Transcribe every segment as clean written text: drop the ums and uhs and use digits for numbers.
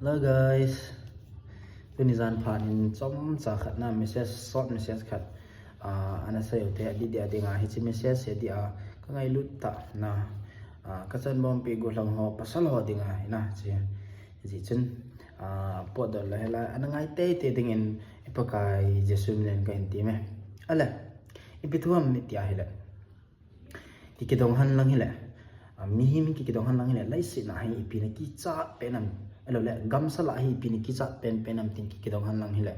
Hello guys เป็นนิจานผ่านจอมจากขัดน้ำ message short message ขัดอันนั้นใส่แต่ดีเดียดีงาให้ชิ message เดียก็ไงลุตตานะก็จะบอมปีกุหลังหอปัสสาวะดีงานะจีจนปวดเลยละอันนั้นไงเตะดิ่งอิปกายเจสุมิเลนกันทีไหมอะไรอิปิทัวมิติอาหิละที่คิดองหันลังหิละมีหิมคิดองหันลังหิละไล่สินะให้อิปินกิจ่าเป็นนั่นแล้วแหละกัมสละให้ปีนิกิจัดเป็นน้ำทิ้งกิดองหันลังนี่แหละ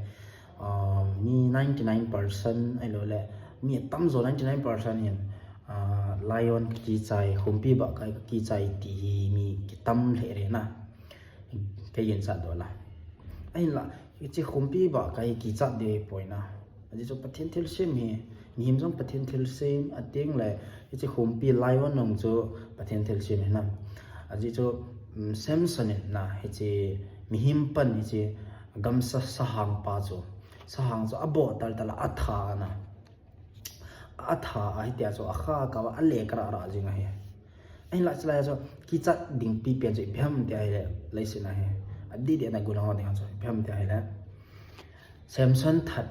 มี 99% ไอ้แล้วแหละมีตั้มโซ99% เนี่ยไลออนกิจใจคุมปีบักไอ้กิจใจที่มีตั้มเหล่นะแค่ยินสัตว์ตัวละไอ้ละที่คุมปีบักไอ้กิจจัดเดี๋ยวปอยนะอันนี้จะประเทศที่เชื่อมีหิมส่งประเทศที่เชื่ออันเดียงเลยที่คุมปีไลออนน้องจะประเทศที่เชื่อนะอันนี้จะSamson na hichi mihimpan hichi gamsa sahang pa chu sahang chu abo dal atha na atha ai tia chu akha ka wa ale kra ra jinga he ai la chla chu ki chat ding pi pen chu bham tia he laisina he adi de na guna ho ding chu bham tia he la Samson that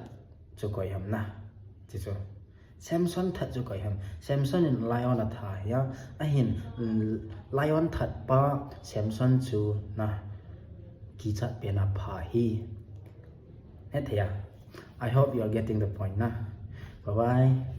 chu koi ham na chi chu Samson that chu koi ham Samson in lion atha ya ahin lion that pa Samson chu na ki chat pe na pha hi net ya I hope you are getting the point na bye bye